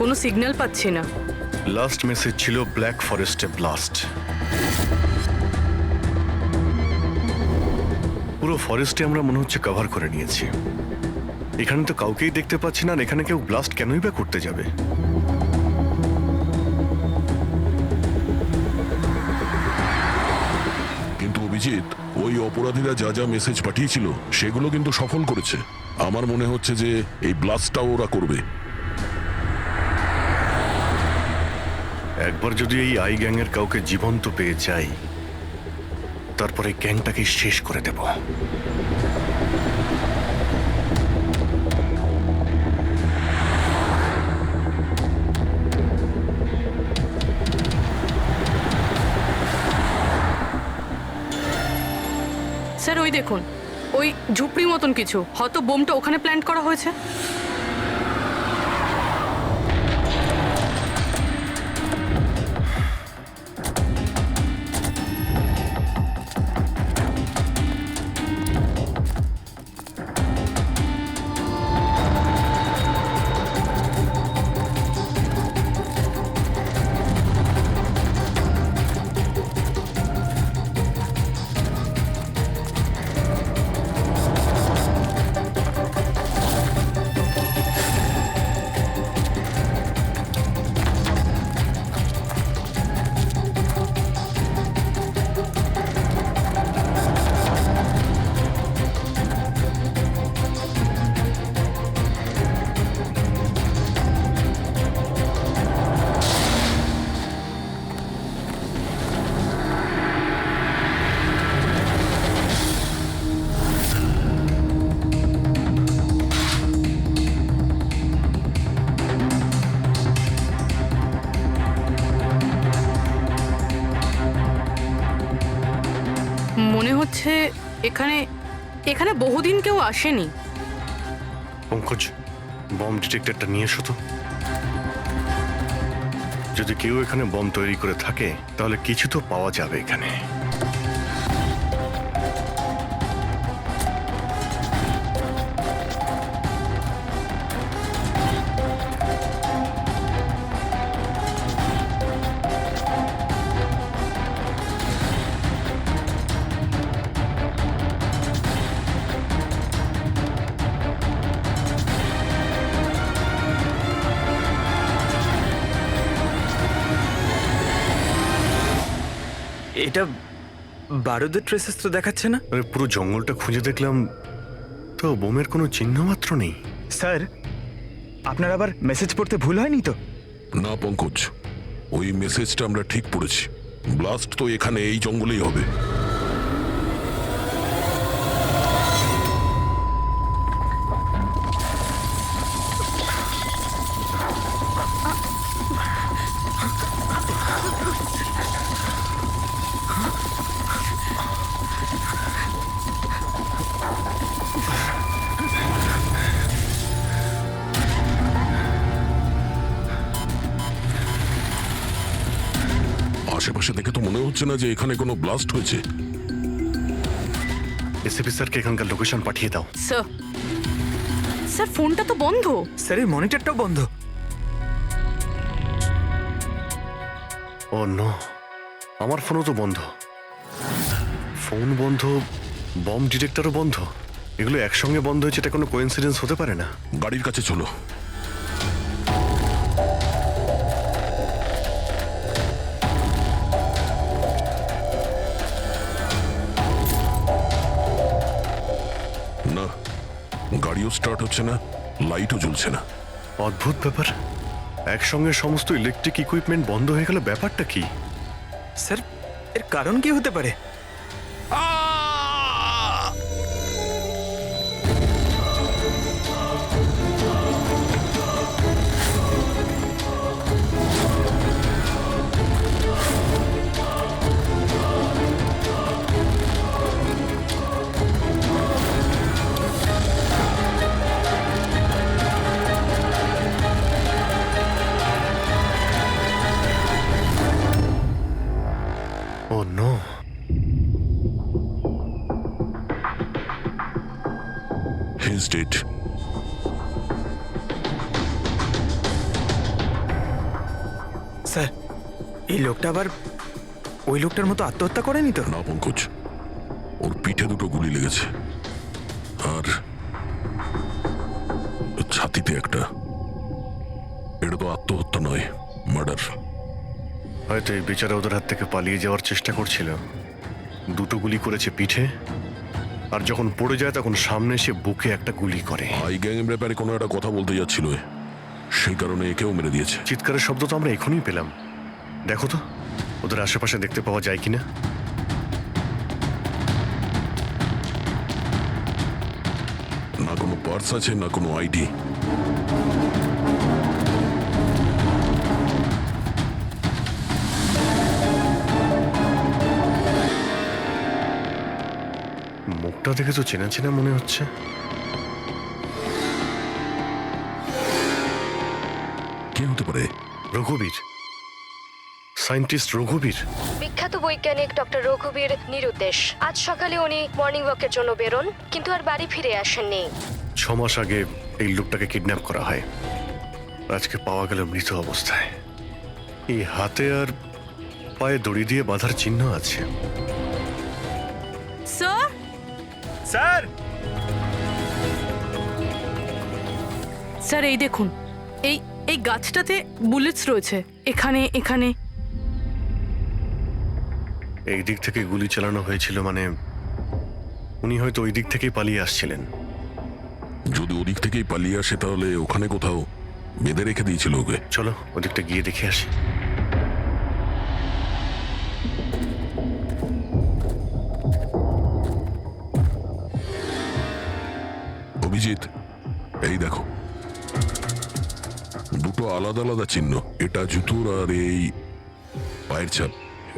কোনো সিগন্যাল পাচ্ছি না। লাস্ট মেসেজ ছিল ব্ল্যাক ফরেস্টে ব্লাস্ট। পুরো ফরেস্টে আমরা মনে হচ্ছে কভার করে নিয়েছি। এখানে তো কাউকেই দেখতে পাচ্ছি না, আর এখানে কেউ ব্লাস্ট কেনই বা করতে যাবে? কিন্তু অভিজিৎ, ওই অপরাধীরা যা যা মেসেজ পাঠিয়েছিল সেগুলো কিন্তু সফল করেছে। আমার মনে হচ্ছে যে এই ব্লাস্টটাও ওরা করবে। একবার যদি এই আই গ্যাংয়ের কাউকে জীবন্ত পেয়ে যাই, তারপরে গ্যাংটাকে শেষ করে দেব। স্যার ওই দেখুন, ওই ঝুপড়ি মতন কিছু, হয়তো বোমটা ওখানে প্ল্যান্ট করা হয়েছে। মনে হচ্ছে এখানে এখানে বহুদিন কেউ আসেনি। পঙ্কজ, বম ডিটেক্টরটা নিয়ে এসো তো। যদি কেউ এখানে বম তৈরি করে থাকে তাহলে কিছু তো পাওয়া যাবে এখানে। এটা বারুদের ট্রেসেস তো দেখাচ্ছে না। আরে পুরো জঙ্গলটা খুঁজে দেখলাম, তো বোমের কোনো চিহ্ন মাত্র নেই। স্যার, আপনার আবার মেসেজ পড়তে ভুল হয়নি তো? না পঙ্কজ, ওই মেসেজটা আমরা ঠিক পড়েছি। ব্লাস্ট তো এখানে এই জঙ্গলেই হবে। আশেপাশে দেখে তো মনে হচ্ছে না যে এখানে কোনো ব্লাস্ট হয়েছে। এসিপি স্যারকে এখানকার লোকেশন পাঠিয়ে দাও। স্যার, স্যার ফোনটা তো বন্ধ। স্যারের মনিটরটাও বন্ধ। ও নো, আমার ফোনও তো বন্ধ। ফোন বন্ধ, বম ডিটেক্টরও বন্ধ। এগুলো একসঙ্গে বন্ধ হয়েছে, এটা কোনো কোইন্সিডেন্স হতে পারে না। গাড়ির কাছে চলো। না, গাড়িও স্টার্ট হচ্ছে না, লাইটও জ্বলছে না। অদ্ভুত ব্যাপার, একসঙ্গে সমস্ত ইলেকট্রিক ইকুইপমেন্ট বন্ধ হয়ে গেল, ব্যাপারটা কি? স্যার, এর কারণ কি হতে পারে? ও নো, স্যার এই লোকটা আবার ওই লোকটার মতো আত্মহত্যা করেনি তো? না পঙ্কজ, ওর পিঠে দুটো গুলি লেগেছে আর ছাতিতে একটা। এটা তো আত্মহত্যা নয়, মার্ডার। হয়তো এই বেচারা ওদের হাত থেকে পালিয়ে যাওয়ার চেষ্টা করছিল। দুটো গুলি করেছে পিঠে, আর যখন পড়ে যায় তখন সামনে এসে বুকে একটা গুলি করে। আই গ্যাং এর ব্যাপারে কোনো একটা কথা বলতে যাচ্ছিল, সেই কারণে একেও মেরে দিয়েছে। চিৎকারের শব্দ তো আমরা এখনই পেলাম। দেখো তো ওদের আশেপাশে দেখতে পাওয়া যায় কিনা। না কোনো পার্স আছে, না কোনো আইডি। মুখটা দেখে তো চেনা চেনা মনে হচ্ছে। কে হতে পারে? রঘুবীর, সায়েন্টিস্ট রঘুবীর। বিখ্যাত বৈজ্ঞানিক ডক্টর রঘুবীর নিরুদ্দেশ। আজ সকালে উনি মর্নিং ওয়াকের জন্য বেরোন, কিন্তু আর বাড়ি ফিরে আসেননি। 6 মাস আগে এই লোকটাকে কিডন্যাপ করা হয়। আজকে পাওয়া গেল মৃত অবস্থায়। এই হাতে আর পায়ে দড়ি দিয়ে বাঁধার চিহ্ন আছে। স্যার, স্যার স্যার এই দেখুন, এই এই গাছটাতে বুলেটস রয়েছে। এখানে এখানে এই দিক থেকে গুলি চালানো হয়েছিল, মানে উনি হয়তো ওই দিক থেকেই পালিয়ে আসছিলেন। যদি ওদিক থেকেই পালিয়ে আসে তাহলে ওখানে কোথাও বেঁধে রেখে দিয়েছিল ওকে। চলো ওদিকটা গিয়ে দেখে আসি। অভিজিৎ, এই দেখো, দুটো আলাদা আলাদা চিহ্ন। এটা জুতোর আর এই পায়ের ছাপ।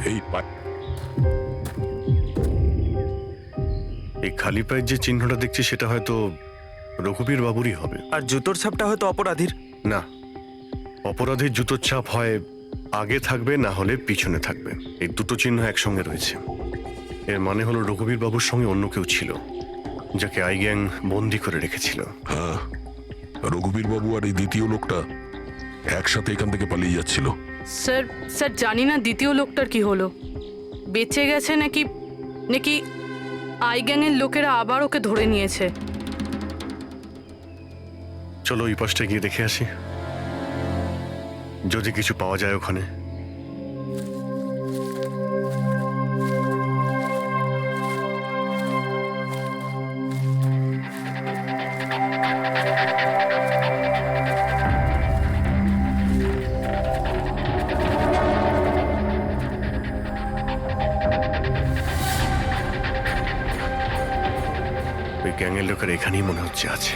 এই এই খালি পায়ের যে চিহ্নটা দেখছি সেটা হয়তো রঘুবীর বাবুরই হবে। আর জুতোর ছাপটা হয়তো অপরাধীর। না, অপরাধীর জুতোর ছাপ হয় আগে থাকবে, না হলে পিছনে থাকবে। এই দুটো চিহ্ন একসঙ্গে রয়েছে। এর মানে হলো রঘুবীর বাবুর সঙ্গে অন্য কেউ ছিল, যাকে আই গ্যাং বন্দি করে রেখেছিল। হ্যাঁ, রঘুবীর বাবু আর এই দ্বিতীয় লোকটা একসাথে এখান থেকে পালিয়ে যাচ্ছিল। স্যার, স্যার জানি না দ্বিতীয় লোকটার কি হলো, বেঁচে গেছে নাকি নাকি আই গ্যাংয়ের লোকেরা আবার ওকে ধরে নিয়েছে। চলো ওই পাশটা গিয়ে দেখে আসি, যদি কিছু পাওয়া যায় ওখানে। ওই গ্যাংয়ের লোকের এখানেই মনে হচ্ছে আছে।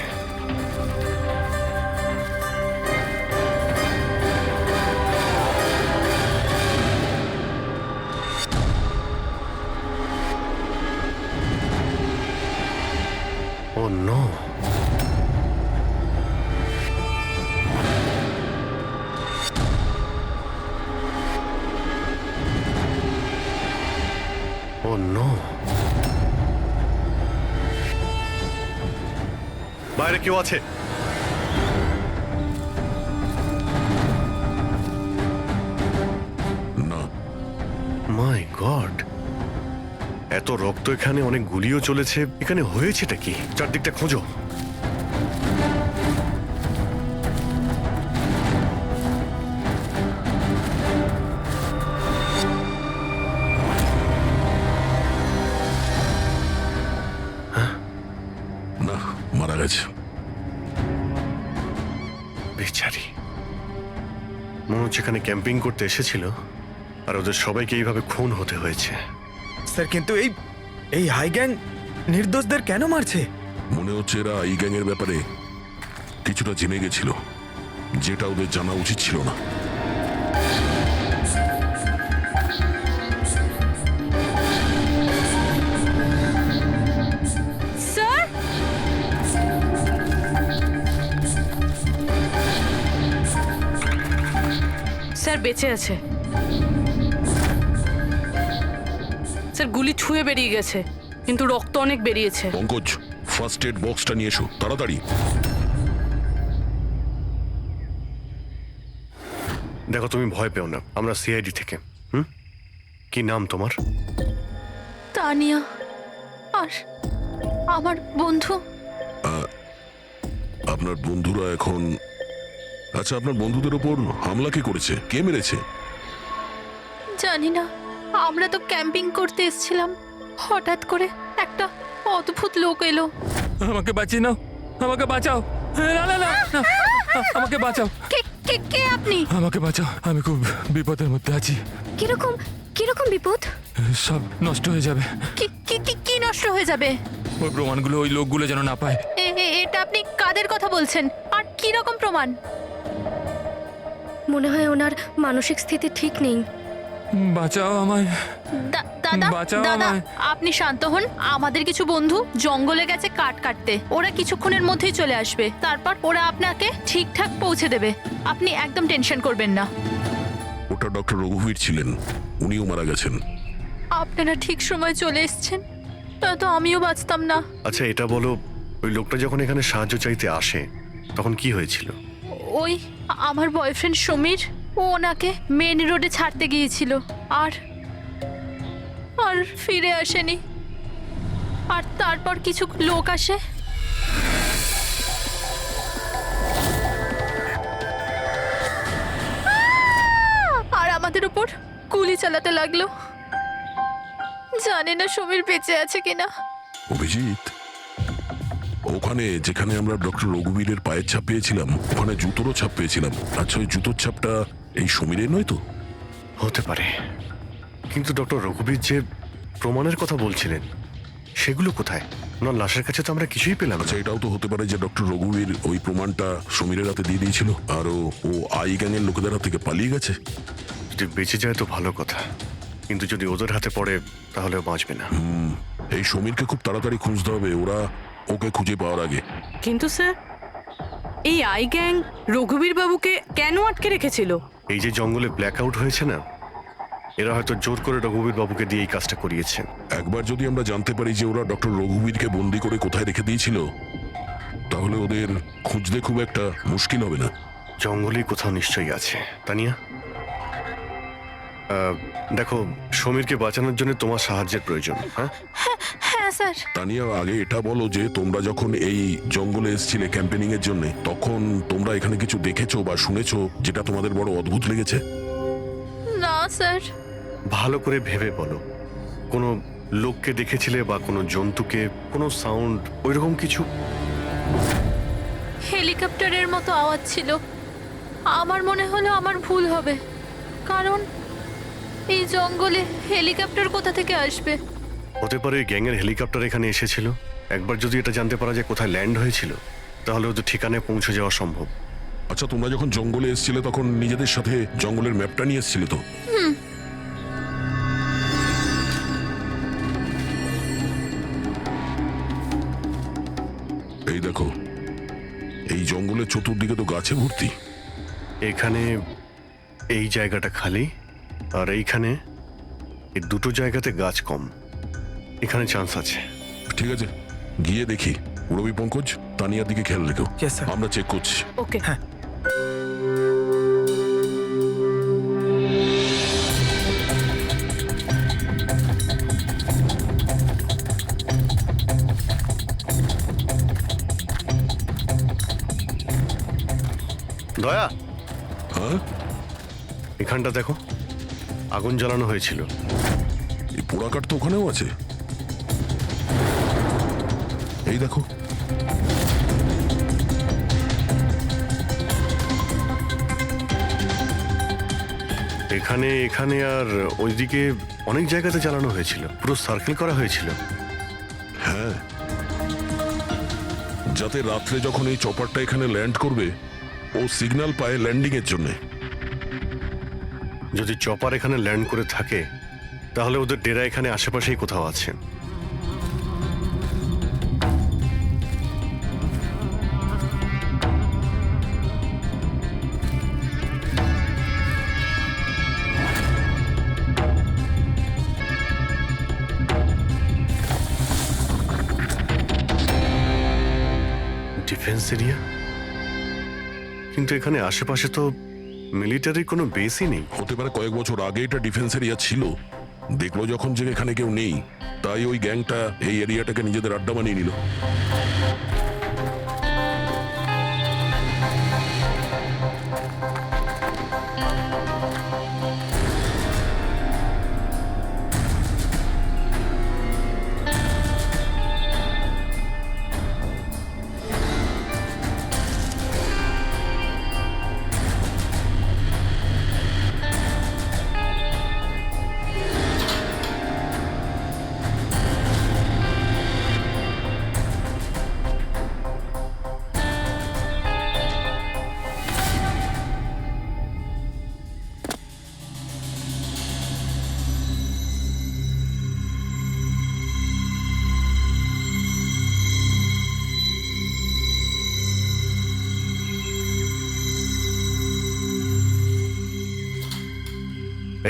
Oh no! Oh no! বাইরে কেউ আছে? না, মাই গড, এত রক্ত এখানে, অনেক গুলিও চলেছে। এখানে হয়েছেটা কি? চারদিকটা খোঁজো। না, মারা গেছে। বেচারি, মনে হচ্ছে এখানে ক্যাম্পিং করতে এসেছিল, আর ওদের সবাইকে এইভাবে খুন হতে হয়েছে। স্যার কিন্তু এই এই হাই গ্যাং নির্দোষদের কেন মারছে? মনে হচ্ছে এরা এই গ্যাংয়ের ব্যাপারে কিছুটা জেনে গেছিল, যেটা ওদের জানা উচিত ছিল না। স্যার, স্যার বেঁচে আছে। স্যার গুলি ছুঁয়ে বেরিয়ে গেছে, কিন্তু রক্ত অনেক বেরিয়েছে। পঙ্কজ, ফার্স্ট এড বক্সটা নিয়ে এসো তাড়াতাড়ি। দেখো তুমি ভয় পেও না, আমরা সিআইডি থেকে। কি নাম তোমার? তানিয়া। আর আমার বন্ধু। আপনার বন্ধুরা এখন, আচ্ছা আপনার বন্ধুদের ওপর হামলা কে করেছে, কে মেরেছে? জানি না, আমরা তো ক্যাম্পিং করতে এসেছিলাম, হঠাৎ করে একটা অদ্ভুত লোক এলো। আমাকে বাঁচিয়ে নাও, আমাকে বাঁচাও। না না না না, আমাকে বাঁচাও, কে কে কে আপনি? আমাকে বাঁচাও, আমি খুব বিপদের মধ্যে আছি। কিরকম কিরকম বিপদ? সব নষ্ট হয়ে যাবে। কি কি কি কি নষ্ট হয়ে যাবে? ওই প্রমাণগুলো ওই লোকগুলো যেন না পায়। এটা আপনি কাদের কথা বলছেন? আর কি রকম প্রমাণ? মনে হয় ওনার মানসিক স্থিতি ঠিক নেই। বাঁচাও আমায়। দাদা বাঁচাও দাদা, আমায়। আপনি শান্ত হন। আমাদের কিছু বন্ধু জঙ্গলে গেছে কাঠ কাটতে, ওরা কিছুক্ষণের মধ্যেই চলে আসবে। তারপর ওরা আপনাকে ঠিকঠাক পৌঁছে দেবে, আপনি একদম টেনশন করবেন না। ওটা ডক্টর রঘুবীর ছিলেন, উনিও মারা গেছেন। আপনারা ঠিক সময় চলে এসেছেন, তো আমিও বাঁচতাম না। আচ্ছা এটা বলো, ওই লোকটা যখন এখানে সাহায্য চাইতে আসে তখন কি হয়েছিল? ওই আমার বয়ফ্রেন্ড সমীর, ও ওনাকে মেন রোডে ছাড়তে গিয়েছিল, আর আর ফিরে আসেনি। আর তারপর কিছু লোক আসে, আর আমাদের উপর গুলি চালাতে লাগলো। জানি না সমীর বেঁচে আছে কিনা। অভিজিৎ, ওখানে যেখানে আমরা ডক্টর রঘুবীরের পায়ের ছাপ পেয়েছিলাম, ওখানে জুতোরও ছাপ পেয়েছিলাম। আচ্ছা ওই জুতোর ছাপটা এই সমীরের নয় তো? হতে পারে, কিন্তু ডক্টর রঘুবীর যে প্রমাণের কথা বলছিলেন সেগুলো কোথায়? ওনার লাশের কাছে তো আমরা কিছুই পেলাম না। আচ্ছা এটাও তো হতে পারে যে ডক্টর রঘুবীর ওই প্রমাণটা সমীরের হাতে দিয়ে দিয়েছিল, আর ও আই গ্যাংয়ের লোকেদের হাত থেকে পালিয়ে গেছে। যদি বেঁচে যায় তো ভালো কথা, কিন্তু যদি ওদের হাতে পড়ে তাহলে ও বাঁচবে না। এই সমীরকে খুব তাড়াতাড়ি খুঁজতে হবে, ওরা ওকে খুঁজে পাওয়ার আগে। কিন্তু স্যার, এই আই গ্যাং রঘুবীর বাবুকে কেন আটকে রেখেছিল? এই যে জঙ্গলে ব্ল্যাক আউট হয়েছে না, এরা হয়তো জোর করে রঘুবীর বাবুকে দিয়ে এই কাজটা করিয়েছে। একবার যদি আমরা জানতে পারি যে ওরা ডক্টর রঘুবীরকে বন্দি করে কোথায় রেখে দিয়েছিল, তাহলে ওদের খুঁজতে খুব একটা মুশকিল হবে না। জঙ্গলেই কোথাও নিশ্চয়ই আছে। তানিয়া, দেখো সমীরকে বাঁচানোর জন্য তোমার সাহায্যের প্রয়োজন। হ্যাঁ হ্যাঁ স্যার। তানিয়া, আগে এটা বলো যে তোমরা যখন এই জঙ্গলে এসেছিলে ক্যাম্পেনিং এর জন্য, তখন তোমরা এখানে কিছু দেখেছো বা শুনেছো যেটা তোমাদের বড় অদ্ভুত লেগেছে? না স্যার। ভালো করে ভেবে বলো, কোনো লোককে দেখেছিলে বা কোনো জন্তুকে, কোনো সাউন্ড, ওইরকম কিছু? হেলিকপ্টারের মতো আওয়াজ ছিল। আমার মনে হলো আমার ভুল হবে, কারণ এই জঙ্গলে হেলিকপ্টার কোথা থেকে আসবে? হতে পারে গ্যাংয়ের হেলিকপ্টার এখানে এসেছিল। একবার যদি এটা জানতে পারা যায় কোথায় ল্যান্ড হয়েছিল, তাহলে ওদের ঠিকানায় পৌঁছে যাওয়া সম্ভব। আচ্ছা তোমরা যখন জঙ্গলে এসেছিলে তখন নিজেদের সাথে জঙ্গলের ম্যাপটা নিয়ে এসেছিলে তো? এই দেখো, এই জঙ্গলের চতুর্দিকে তো গাছে ভর্তি। এখানে এই জায়গাটা খালি, আর এইখানে এই দুটো জায়গাতে গাছ কম। এখানে চান্স আছে। ঠিক আছে, গিয়ে দেখি। রবি পঙ্কজ, তানিয়ার দিকে খেয়াল রেখো। Yes, sir. আমরা চেক করছি। ওকে। দয়া, হ্যাঁ, এখানটা দেখো, আগুন জ্বালানো হয়েছিল। এই পোড়াকাঠ তো ওখানেও আছে। এই দেখো, এখানে এখানে আর ওইদিকে অনেক জায়গাতে জ্বালানো হয়েছিল, পুরো সার্কেল করা হয়েছিল। হ্যাঁ, যাতে রাত্রে যখন এই চপারটা এখানে ল্যান্ড করবে, ও সিগন্যাল পায় ল্যান্ডিং এর জন্য। যদি চপার এখানে ল্যান্ড করে থাকে, তাহলে ওদের ডেরা এখানে আশেপাশেই কোথাও আছে। ডিফেন্স এরিয়া, কিন্তু এখানে আশেপাশে তো মিলিটারির কোনো বেসই নেই। হতে পারে কয়েক বছর আগে এটা ডিফেন্স এরিয়া ছিল, দেখলো যখন যে এখানে কেউ নেই, তাই ওই গ্যাংটা এই এরিয়াটাকে নিজেদের আড্ডা বানিয়ে নিল।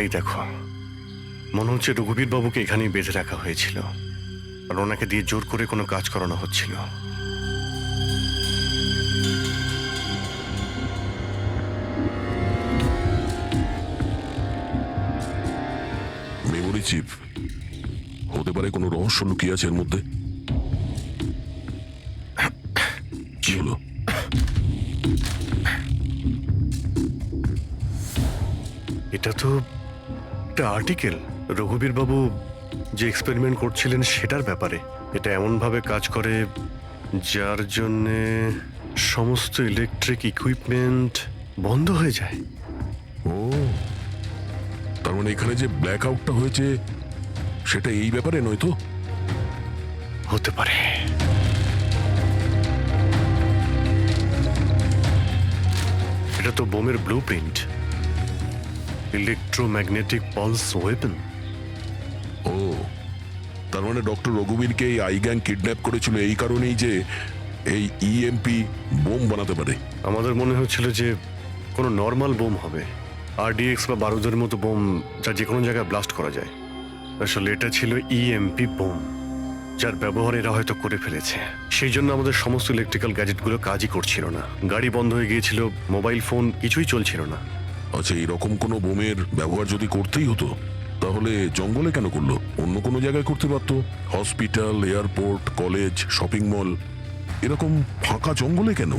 এই দেখো, মনে হচ্ছে রঘুবীর বাবুকে এখানেই বেঁধে রাখা হয়েছিল, আর ওনাকে দিয়ে জোর করে কোনো কাজ করানো হচ্ছিল। মেমোরি চিপ হতে পারে, কোনো রহস্য লুকিয়ে আছে এর মধ্যে। কি হলো? এটা তো একটা আর্টিকেল, রঘুবীর বাবু যে এক্সপেরিমেন্ট করছিলেন সেটার ব্যাপারে। এটা এমনভাবে কাজ করে যার জন্যে সমস্ত ইলেকট্রিক ইকুইপমেন্ট বন্ধ হয়ে যায়। ও, তার মানে এখানে যে ব্ল্যাক আউটটা হয়েছে সেটা এই ব্যাপারে নয় তো? হতে পারে। এটা তো বোমের blueprint, electromagnetic pulse weapon. ও, তার মানে ডক্টর রঘুবীরকে এই আই গ্যাং কিডন্যাপ করেছিল এই কারণেই যে এই ইএমপি বোম বানাতে পারে। আমাদের মনে হচ্ছিল যে কোনো নর্মাল বোম হবে, আরডিএক্স বা বারুদের মতো বোম যা যে কোনো জায়গায় ব্লাস্ট করা যায়। আসলে এটা ছিল ইএমপি বোম, যার ব্যবহার এরা হয়তো করে ফেলেছে। সেই জন্য আমাদের সমস্ত ইলেকট্রিক্যাল গ্যাজেটগুলো কাজই করছিল না, গাড়ি বন্ধ হয়ে গিয়েছিল, মোবাইল ফোন কিছুই চলছিল না। আচ্ছা, এইরকম কোনো বোমের ব্যবহার যদি করতেই হতো তাহলে জঙ্গলে কেন করলো? অন্য কোনো জায়গায় করতে পারতো, hospital, airport, college, shopping mall, এরকম ফাঁকা জঙ্গলে কেন?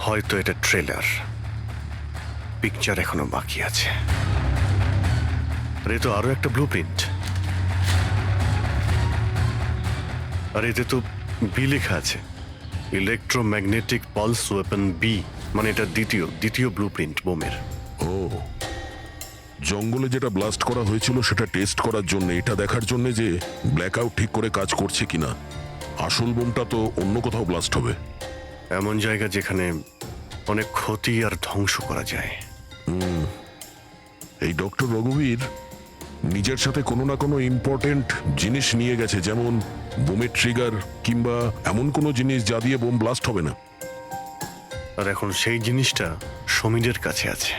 হয়তো এটা ট্রেলার, পিকচার এখনো বাকি আছে। আর এ তো আরো একটা ব্লু প্রিন্ট, আর এতে তো বি লেখা আছে, ইলেকট্রোম্যাগনেটিক পালস ওয়েপন বি, মানে এটা দ্বিতীয় ব্লু প্রিন্ট বোমের। ও, জঙ্গলে যেটা ব্লাস্ট করা হয়েছিল সেটা টেস্ট করার জন্য, এটা দেখার জন্য যে ব্ল্যাক আউট ঠিক করে কাজ করছে কিনা। আসল বোমটা তো অন্য কোথাও ব্লাস্ট হবে। এমন জায়গা যেখানে অনেক ক্ষতি আর ধ্বংস করা যায়। এই ডক্টর রঘুবীর নিজের সাথে কোনো না কোনো ইম্পর্টেন্ট জিনিস নিয়ে গেছে, যেমন বোমের ট্রিগার কিংবা এমন কোনো জিনিস যা দিয়ে বোম ব্লাস্ট হবে না। আর এখন সেই জিনিসটা সমীরের কাছে আছে।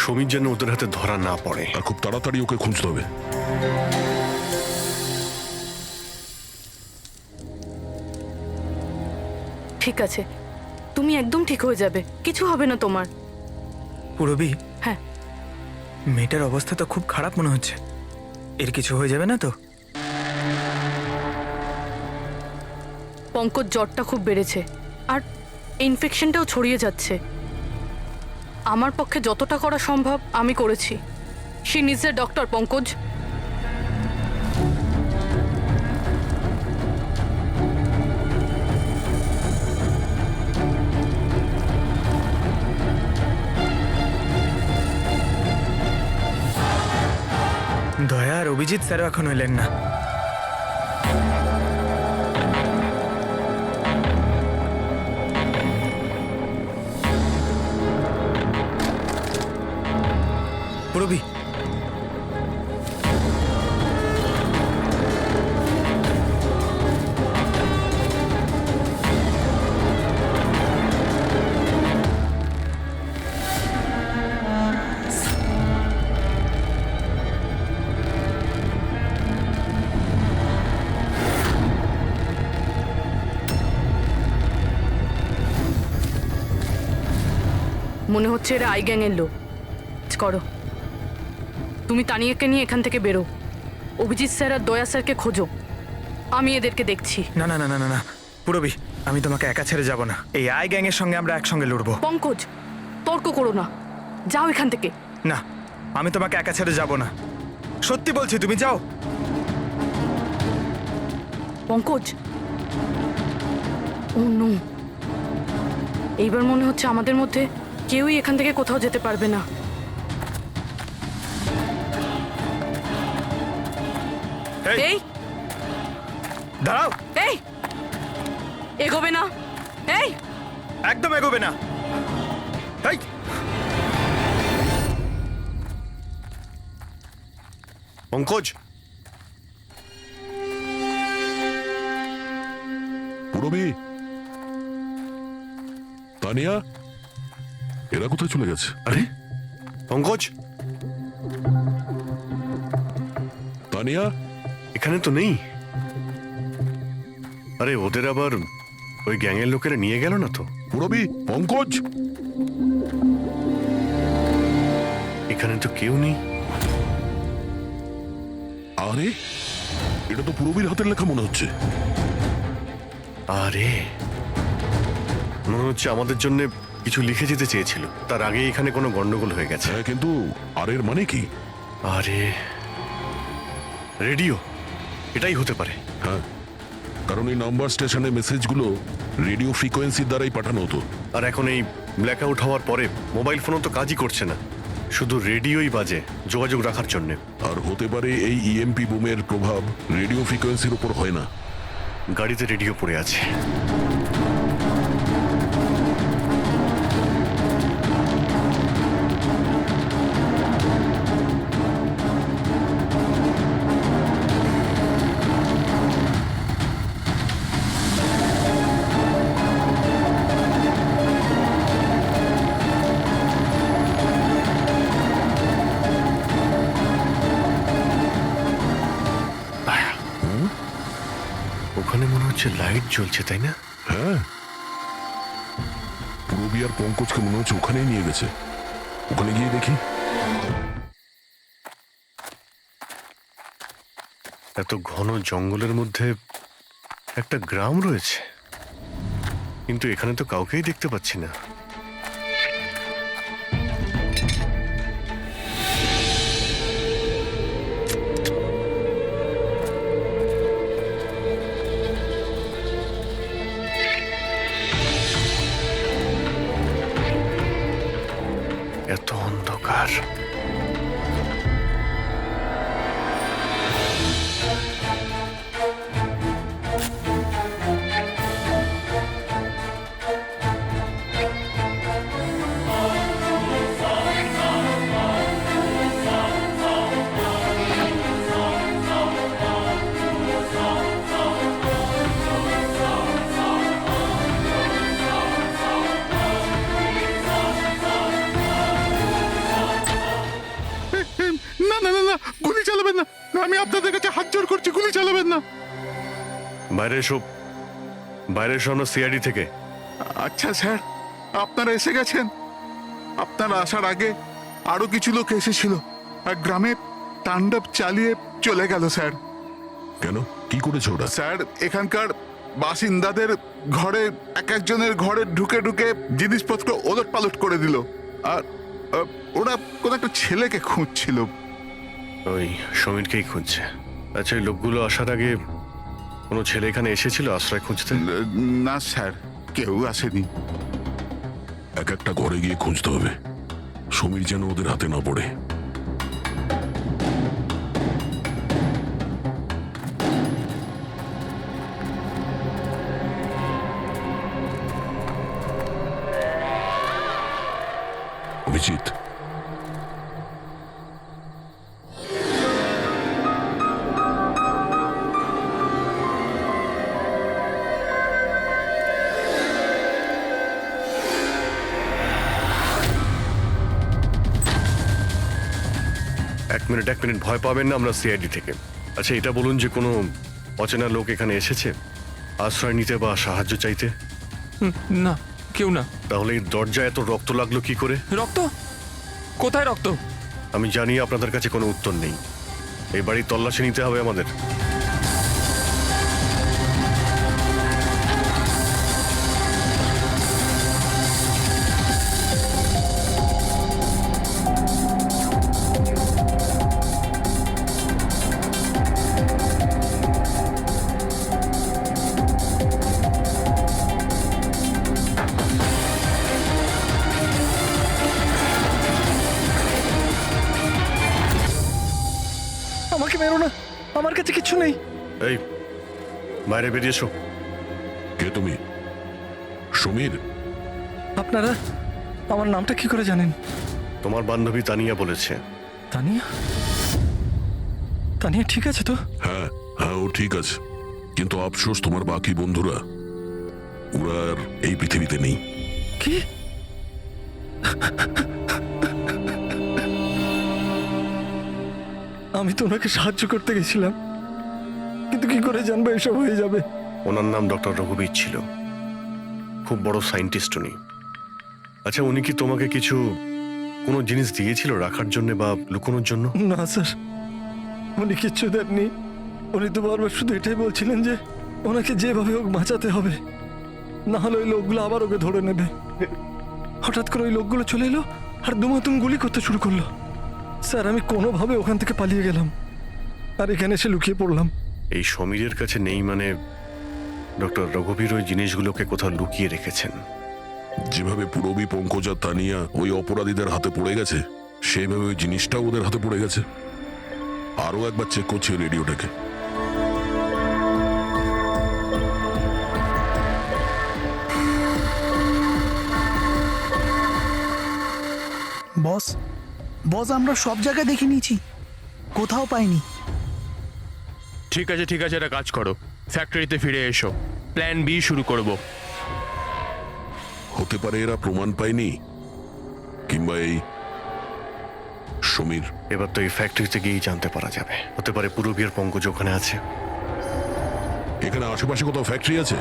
সমীর যেন ওদের হাতে ধরা না পড়ে। আর খুব তাড়াতাড়ি ওকে খুঁজতে হবে। ঠিক আছে, তুমি একদম ঠিক হয়ে যাবে, কিছু হবে না তোমার। পুরবি, হ্যাঁ, মেয়েটার অবস্থা তো খুব খারাপ মনে হচ্ছে। এর কিছু হয়ে যাবে না তো? পঙ্কজ জ্বরটা খুব বেড়েছে আর ইনফেকশনটাও ছড়িয়ে যাচ্ছে। আমার পক্ষে যতটা করা সম্ভব আমি করেছি। She needs a doctor, Pankaj. দয়া আর অভিজিৎ স্যারও এখন এলেন না। পুরবি, মনে হচ্ছে এরা আই গ্যাংয়ের লোক। করো, তুমি তানিয়াকে নিয়ে এখান থেকে বেরো। অভিজিৎ স্যার আর দয়া স্যারকে খোঁজো, আমি এদেরকে দেখছি। না না না না না না পুরবি, আমি তোমাকে একা ছেড়ে যাব না। এই আই গ্যাং এর সঙ্গে আমরা একসঙ্গে লড়বো। পঙ্কজ, তর্ক করো না, যাও এখান থেকে। না, আমি তোমাকে একা ছেড়ে যাব না, সত্যি বলছি, তুমি যাও। পঙ্কজ, ও নো, এইবার মনে হচ্ছে আমাদের মধ্যে কেউই এখান থেকে কোথাও যেতে পারবে না। এই দাঁড়াও, এই এগোবে না, এই একদম এগোবে না। এই পঙ্কজ, পুরবি, তানিয়া, এরা কোথায় চলে গেছে? আরে পঙ্কজ, তানিয়া, এখানে তো নেই। আরে ওদের আবার ওই গ্যাংয়ের লোকেরা নিয়ে গেল না তো? পুরবি, পঙ্কজ, এখানে তো কেউ নেই। আরে এটা তো পুরবির হাতের লেখা মনে হচ্ছে। আরে মনে হচ্ছে আমাদের জন্য কিছু লিখে যেতে চেয়েছিল, তার আগে এখানে কোনো গন্ডগোল হয়ে গেছে। হ্যাঁ, কিন্তু আর এর মানে কি? আরে রেডিও, এটাই হতে পারে। হ্যাঁ, কারণ এই নাম্বার স্টেশনে মেসেজগুলো রেডিও ফ্রিকোয়েন্সির দ্বারাই পাঠানো হতো। আর এখন এই ব্ল্যাক আউট হওয়ার পরে মোবাইল ফোনও তো কাজই করছে না, শুধু রেডিওই বাজে যোগাযোগ রাখার জন্য। আর হতে পারে এই ইএমপি বুমের প্রভাব রেডিও ফ্রিকোয়েন্সির উপর হয় না। গাড়িতে রেডিও পড়ে আছে। ওখানে মনে হচ্ছে লাইট জ্বলছে, তাই না? হ্যাঁ, পুরবি আর পঙ্কজকে মনে হচ্ছে ওখানেই নিয়ে গেছে। ওখানে গিয়ে দেখি। এত ঘন জঙ্গলের মধ্যে একটা গ্রাম রয়েছে, কিন্তু এখানে তো কাউকেই দেখতে পাচ্ছি না। এত অন্ধকার। না না না না, গুলি চালাবেন না, আমি আপনাদের কাছে হাত জোড় করছি, গুলি চালাবেন না। বাইরে এসো, বাইরে এসো, আমরা সিআইডি থেকে। আচ্ছা স্যার, আপনারা এসে গেছেন। আপনারা আসার আগে আরো কিছু লোক এসেছিল আর গ্রামে তাণ্ডব চালিয়ে চলে গেল স্যার। কেন, কি করেছে ওরা? স্যার, এখানকার বাসিন্দাদের ঘরে এক একজনের ঘরে ঢুকে ঢুকে জিনিসপত্র ওলট পালট করে দিল। আর ওরা কোন একটা ছেলেকে খুঁজছিল। ওই সমীরকেই খুঁজছে। আচ্ছা, এই লোকগুলো আসার আগে কোনো ছেলে এখানে এসেছিল আশ্রয় খুঁজতে? না স্যার, কেউ আসেনি। এক একটা ঘরে গিয়ে খুঁজতে হবে, সমীর যেন ওদের হাতে না পড়ে। অভিজিৎ, এক মিনিট ভয় পাবেন না, আমরা সিআইডি থেকে। আচ্ছা, এটা বলুন যে কোনো অচেনা লোক এখানে এসেছে আশ্রয় নিতে বা সাহায্য চাইতে? না, কেউ না। তাহলে এই দরজায় এত রক্ত লাগলো কি করে? রক্ত? কোথায় রক্ত? আমি জানি আপনাদের কাছে কোনো উত্তর নেই। এই বাড়ির তল্লাশি নিতে হবে আমাদের। আমাকে মেরো না, আমার কাছে কিছু নেই। এই বাইরে বেরিয়ে এসো। কে তুমি? সমীর? আপনারা আমার নামটা কি করে জানেন? তোমার বান্ধবী তানিয়া বলেছে। তানিয়া? তানিয়া ঠিক আছে তো? হ্যাঁ হ্যাঁ, ও ঠিক আছে, কিন্তু আফসোস তোমার বাকি বন্ধুরা ওরা আর এই পৃথিবীতে নেই। কি? আমি তো ওনাকে সাহায্য করতে গেছিলাম, কিন্তু কি করে জানবো এসব হয়ে যাবে? ওনার নাম ডক্টর রঘুবীর ছিল, খুব বড় সায়েন্টিস্ট উনি। আচ্ছা, উনি কি তোমাকে কিছু কোনো জিনিস দিয়েছিল রাখার জন্য বা লুকোনোর জন্য? না স্যার, উনি কিচ্ছু দেননি। উনি তো বারবার শুধু এটাই বলছিলেন যে ওনাকে যেভাবে হোক বাঁচাতে হবে, না হলে ওই লোকগুলো আবার ওকে ধরে নেবে। হঠাৎ করে ওই লোকগুলো চলে এলো আর দুমাতুম গুলি করতে শুরু করলো। স্যার, আমি কোনোভাবে ওখান থেকে পালিয়ে গেলাম আর এখানে এসে লুকিয়ে পড়লাম। এই সমীরের কাছে নেই মানে ডক্টর রঘুবীর ওই জিনিসগুলোকে কোথাও লুকিয়ে রেখেছেন। যেভাবে পুরবী, পঙ্কজ আর তানিয়া ওই অপরাধীদের হাতে পড়ে গেছে, সেইভাবে ওই জিনিসটাও ওদের হাতে পড়ে গেছে। আরও একবার চেক করছি রেডিওটাকে। বস, বস আমরা সব জায়গায় দেখে নিয়েছি, কোথাও পাইনি। ঠিক আছে ঠিক আছে, একটা কাজ করো, ফ্যাক্টরিতে ফিরে এসো, প্ল্যান বি শুরু করব। হতে পারে এরা প্রমাণ পায়নি, কিংবা এই সমীর। এবার তো এই ফ্যাক্টরিতে গিয়েই জানতে পারা যাবে। হতে পারে পুরবীর পঙ্কজ ওখানে আছে। এখানে আশেপাশে কোথাও ফ্যাক্টরি আছে?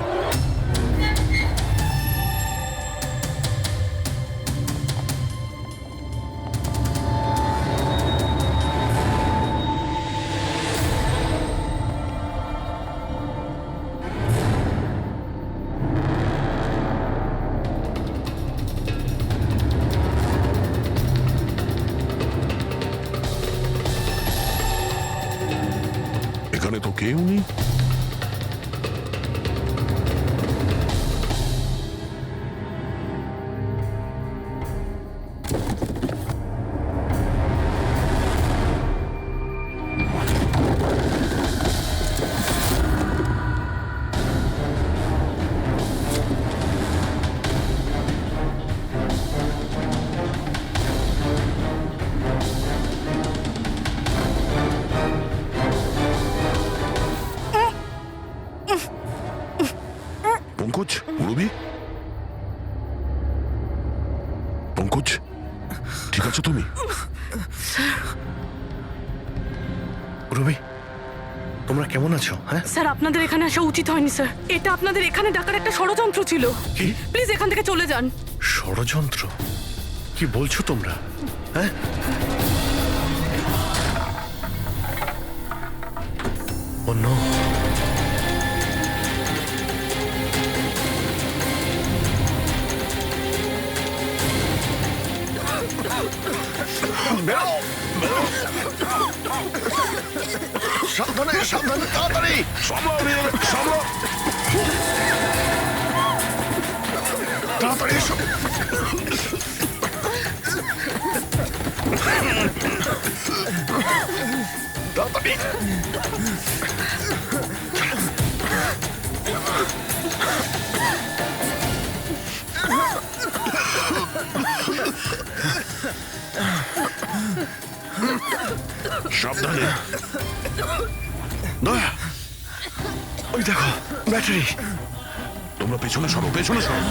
এখানে তো কেউ নেই। পঙ্কজ, পুরবী, পঙ্কজ, ঠিক আছো তুমি? পুরবী, তোমরা কেমন আছো? হ্যাঁ স্যার, আপনাদের এখানে আসা উচিত হয়নি স্যার। এটা আপনাদের এখানে ডাকার একটা ষড়যন্ত্র ছিল। কি? প্লিজ এখান থেকে চলে যান। ষড়যন্ত্র? কি বলছো তোমরা? হ্যাঁ, ও নো। সাবধানে সাবধানে, তাড়াতাড়ি তাড়াতাড়ি এসো। তাড়াতাড়ি। সাবধানে। দয়া, ওই দেখো ব্যাটারি। তোমরা পেছনে সরো, পেছনে সরো।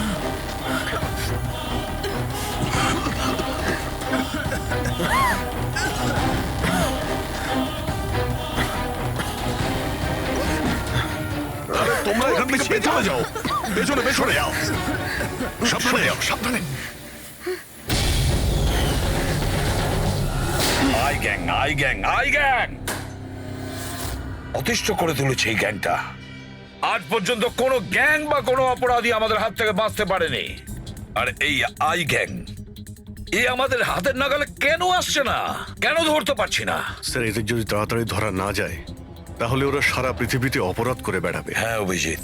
তোমরা এখান থেকে পেছনে যাও। পেছনে পেছনে যাও সাবধানে যাও, সাবধানে। I gang I gang I gang অতিষ্ঠ করে তুলেছে এই গ্যাংটা। আজ পর্যন্ত কোনো গ্যাং বা কোনো অপরাধী আমাদের হাত থেকে বাঁচতে পারেনি। আর এই আই গ্যাং আমাদের হাতের নাগালে কেন আসছে না? কেন ধরতে পারছি না? স্যার, এদের যদি তাড়াতাড়ি ধরা না যায় তাহলে ওরা সারা পৃথিবীতে অপরাধ করে বেড়াবে। হ্যাঁ অভিজিৎ,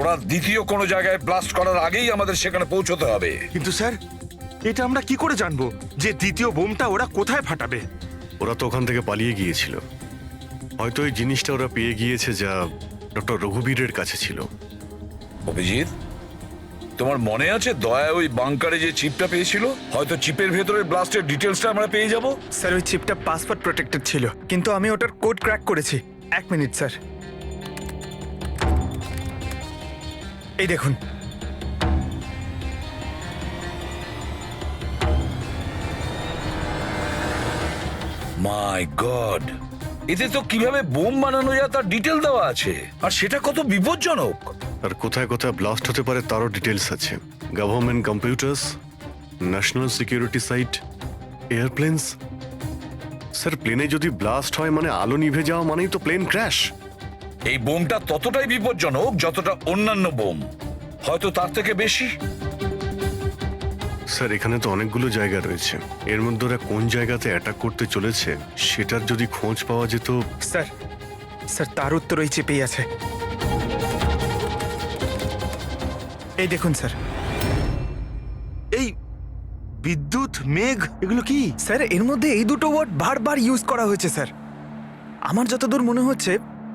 ওরা দ্বিতীয় কোনো জায়গায় ব্লাস্ট করার আগেই আমাদের সেখানে পৌঁছতে হবে। কিন্তু স্যার, এটা আমরা কি করে জানবো যে দ্বিতীয় বোমটা ওরা কোথায় ফাটাবে? ওরা তো ওখান থেকে পালিয়ে গিয়েছিল। হয়তো এই জিনিসটা ওরা পেয়ে গিয়েছে যা ডক্টর রঘুবীরের কাছে ছিল। অভিজিৎ, তোমার মনে আছে দয়া ওই বাংকারে যে চিপটা পেয়েছিল? হয়তো চিপের ভেতরে ব্লাস্টের ডিটেলসটা আমরা পেয়ে যাব। স্যার, ওই চিপটা পাসওয়ার্ড প্রোটেক্টেড ছিল, কিন্তু আমি ওটার কোড ক্র্যাক করেছি। 1 মিনিট স্যার, এই দেখুন। মাই গড, এতে তো কিভাবে বোম বানানো যায় তার ডিটেল দেওয়া আছে, আর সেটা কত বিপজ্জনক। আর কোথায় কোথায় ব্লাস্ট হতে পারে তারও ডিটেলস আছে। Government computers, national security site, airplanes. Sir, প্লেনে যদি ব্লাস্ট হয় মানে আলো নিভে যাওয়া মানেই তো প্লেন ক্র্যাশ। এই বোমটা ততটাই বিপজ্জনক যতটা অন্যান্য বোম, হয়তো তার থেকে বেশি। স্যার, এখানে তো অনেকগুলো জায়গা রয়েছে। এর মধ্যে ওরা কোন জায়গাতে অ্যাটাক করতে চলেছে সেটার যদি খোঁজ পাওয়া যেত। স্যার, স্যার তার উত্তর ওই চিপেই আছে। এই দেখুন স্যার, এই বিদ্যুৎ, মেঘ, এগুলো কি? স্যার, এর মধ্যে এই দুটো ওয়ার্ড বারবার ইউজ করা হয়েছে স্যার। আমার যতদূর মনে হচ্ছে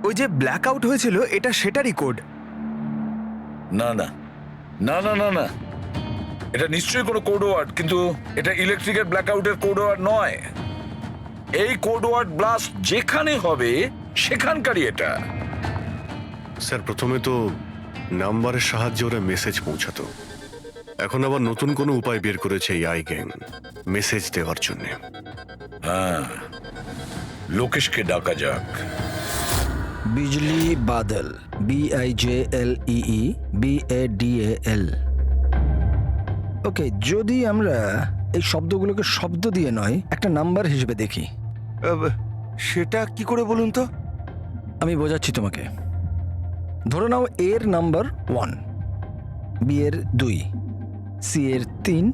ওই যে ব্ল্যাক আউট হয়েছিল এটা সেটারই কোড। না না না না না না, এটা নিশ্চয়ই কোনো কোড ওয়ার্ড, কিন্তু এটা ইলেকট্রিকের ব্ল্যাকআউটের কোড ওয়ার্ড নয়। এই কোড ওয়ার্ড ব্লাস্ট যেখানে হবে সেখানকারই এটা। স্যার, প্রথমে তো নাম্বারের সাহায্যে ওরা মেসেজ পৌঁছাতো। এখন আবার নতুন কোনো উপায় বের করেছে এই আই গ্যাং মেসেজ দেওয়ার জন্য। হ্যাঁ, লোকেশকে ডাকা যাক। বিজলি বাদল, BIJLEE BADAL। ওকে, যদি আমরা এই শব্দগুলোকে শব্দ দিয়ে নয় একটা নাম্বার হিসেবে দেখি। সেটা কি করে বলুন তো? আমি বোঝাচ্ছি তোমাকে। ধরে নাও এর নাম্বার 1, বি এর 2, সি এর 3,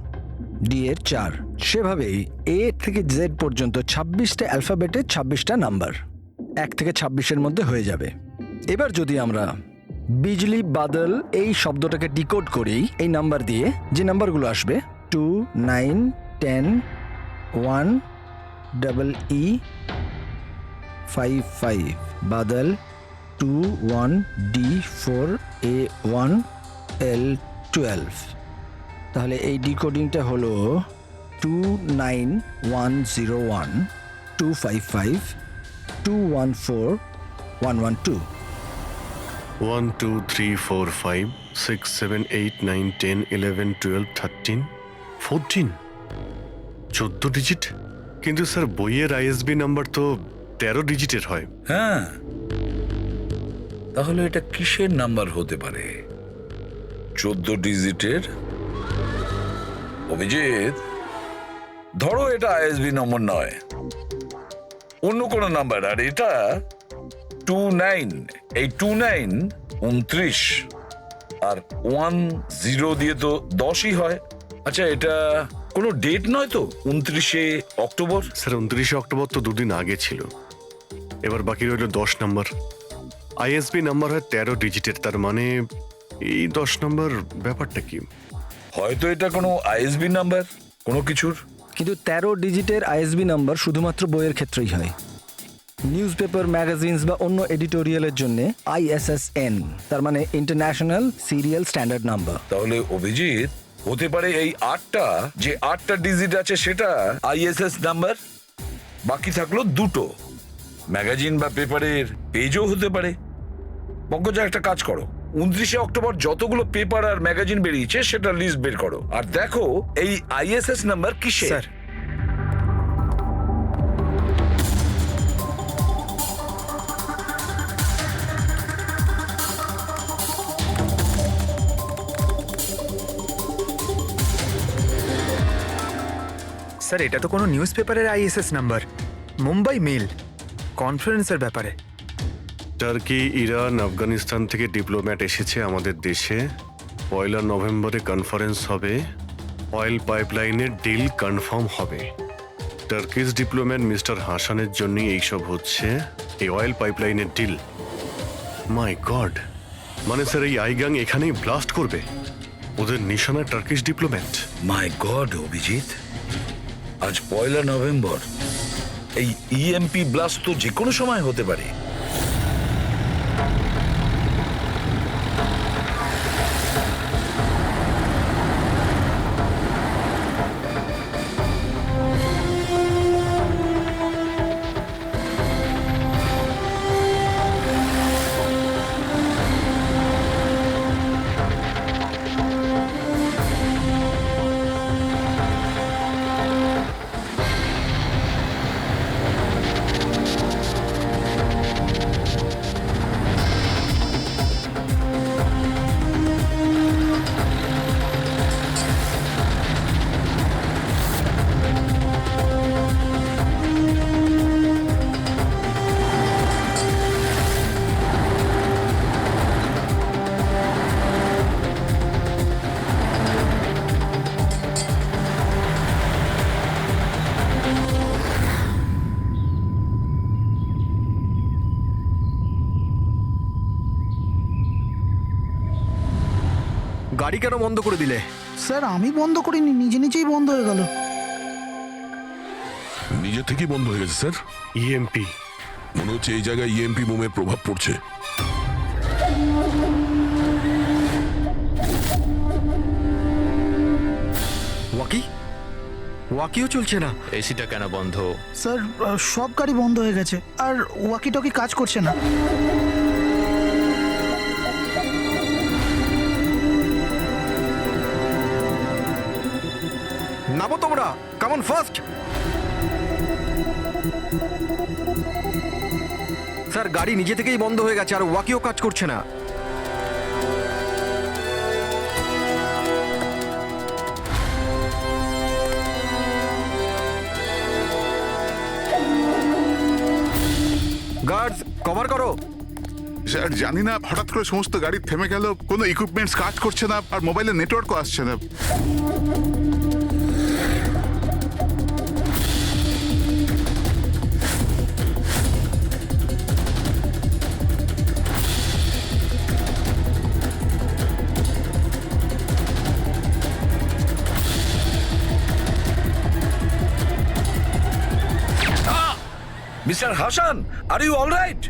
ডি এর 4। সেভাবেই এ থেকে জেড পর্যন্ত 26টা অ্যালফাবেটে 26টা নাম্বার 1 থেকে 26-এর মধ্যে হয়ে যাবে। এবার যদি আমরা বিজলি বাদল এই শব্দটাকে ডিকোড করি এই নাম্বার দিয়ে, যে নাম্বারগুলো আসবে 2, 9, 10, 1, EE 5, 5, বাদল 2, 1, D4, A1, L12। তাহলে এই ডিকোডিংটা হলো 29101 255 214 112। 1 2 3 4 5 6 7 8 9 10 11 12 13 14 14 ডিজিট। কিন্তু স্যার, বইয়ের ISB নাম্বার তো 13 ডিজিটের হয়। হ্যাঁ, তাহলে এটা কিসের নাম্বার হতে পারে? 14 ডিজিটের? অভিজিৎ, ধরো এটা ISB নম্বর নয়, অন্য কোনো নাম্বার। আর এটা 29, এই 29 29, আর 10 দিয়ে তো 10ই হয়। আচ্ছা, এটা কোনো ডেট নয় তো? 29শে অক্টোবর? স্যার, 29শে অক্টোবর তো দুদিন আগে ছিল। এবার বাকি রইল 10 নাম্বার। ISB নাম্বার হয় 13 ডিজিটের, তার মানে এই 10 নাম্বার ব্যাপারটা কি? হয়তো এটা কোনো ISB নাম্বার কোনো কিছুর। কিন্তু 13 ডিজিটের ISB নাম্বার শুধুমাত্র বইয়ের ক্ষেত্রেই হয়। নিউজ পেপার, ম্যাগাজিনস বা অন্য এডিটোরিয়ালের জন্য ISSN, তার মানে ইন্টারন্যাশনাল সিরিয়াল স্ট্যান্ডার্ড নাম্বার। তাহলে অভিজিৎ, হতে পারে এই 8টা যে 8টা ডিজিট আছে সেটা ISS নাম্বার, বাকি থাকলো 2টো। ম্যাগাজিন বা পেপারের পেজও হতে পারে। পঙ্কজা, একটা কাজ করো, 29শে অক্টোবর যতগুলো পেপার আর ম্যাগাজিন বেরিয়েছে সেটা লিস্ট বের করো, আর দেখো এই ISS নাম্বার কিসের। স্যার, স্যার এটা তো কোনো নিউজ পেপারের আইএসএস নাম্বার, মুম্বাই মেল, কনফারেন্সের ব্যাপারে। টার্কি, ইরান, আফগানিস্তান থেকে ডিপ্লোম্যাট এসেছে আমাদের দেশে। 1 নভেম্বরে কনফারেন্স হবে, অয়েল পাইপলাইনের ডিল কনফার্ম হবে। টার্কিশ ডিপ্লোম্যাট মিস্টার হাসানের জন্যই এইসব হচ্ছে, এই অয়েল পাইপলাইনের ডিল। মাই গড, মানে স্যার এই আইগাং এখানেই ব্লাস্ট করবে? ওদের নিশানা টার্কিশ ডিপ্লোম্যাট। মাই গড অভিজিৎ, আজ 1 নভেম্বর। এই ইএমপি ব্লাস্ট তো যে কোনো সময় হতে পারে। গাড়ি কেন বন্ধ করে দিলে? স্যার আমি বন্ধ করিনি, নিজে নিজেই বন্ধ হয়ে গেল। নিজে থেকেই বন্ধ হয়ে গেছে স্যার। ইএমপি মনে হচ্ছে এই জায়গায় ইএমপি বোমের প্রভাব পড়ছে। ওয়াকি ওয়াকিও চলছে না। এসিটা কেন বন্ধ? স্যার সব গাড়ি বন্ধ হয়ে গেছে, আর ওয়াকি টকি কাজ করছে না। নামো তোমরা, কামন ফার্স্ট। স্যার গাড়ি নিজে থেকেই বন্ধ হয়ে গেছে আর ওয়াকিও কাজ করছে না। গার্ডস কভার করো। স্যার জানি না, হঠাৎ করে সমস্ত গাড়ি থেমে গেল, কোনো ইকুইপমেন্টস কাজ করছে না, আর মোবাইলের নেটওয়ার্কও আসছে না। Mr Hasan, are you all right?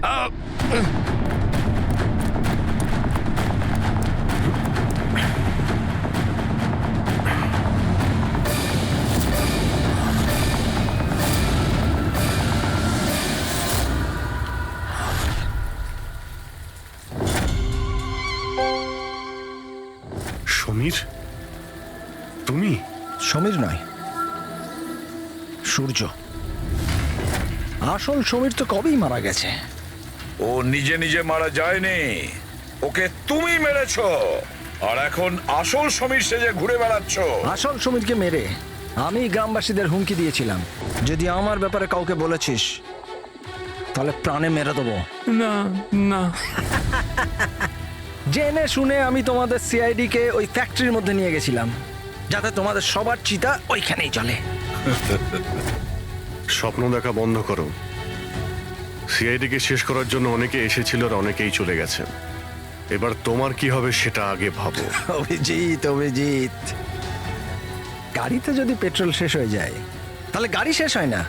Samir, তুমি? সমীর নয়, সূর্য। আসল সমীর তো কবেই মারা গেছে। ও নিজে নিজে মারা যায়নি, ওকে তুমি মেরেছো, আর এখন আসল সমীর সেজে ঘুরে বেড়াচ্ছ। আসল সমীরকে মেরে আমি গ্রামবাসীদের হুমকি দিয়েছিলাম, যদি আমার ব্যাপারে কাউকে বলেছিস তাহলে প্রাণে মেরে দেবো। না না, জেনে শুনে আমি তোমাদের সিআইডি কে ওই ফ্যাক্টরির মধ্যে নিয়ে গেছিলাম, যাতে তোমাদের সবার চিতা ওইখানেই চলে। স্বপ্ন দেখা বন্ধ করো। সিআইডিকে শেষ করার জন্য অনেকে এসেছিল আর অনেকেই চলে গেছে। এবার তোমার কি হবে সেটা আগে ভাবো। অভিজিৎ, অভিজিৎ, গাড়িতে যদি পেট্রোল শেষ হয়ে যায় তাহলে গাড়ি শেষ হয় না,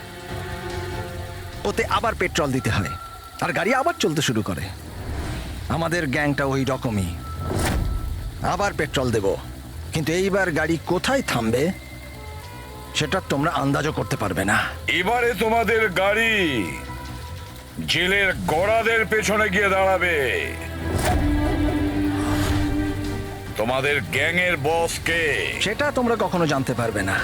ওতে আবার পেট্রোল দিতে হয় আর গাড়ি আবার চলতে শুরু করে। আমাদের গ্যাংটা ওই রকমই, আবার পেট্রোল দেব, কিন্তু এইবার গাড়ি কোথায় থামবে সেটা তোমরা আন্দাজও করতে পারবে না। এবারে তোমাদের গাড়ি জেলের গড়াদের পেছনে গিয়ে দাঁড়াবে। তোমাদের গ্যাংয়ের বস কে সেটা তোমরা কখনো জানতে পারবে না।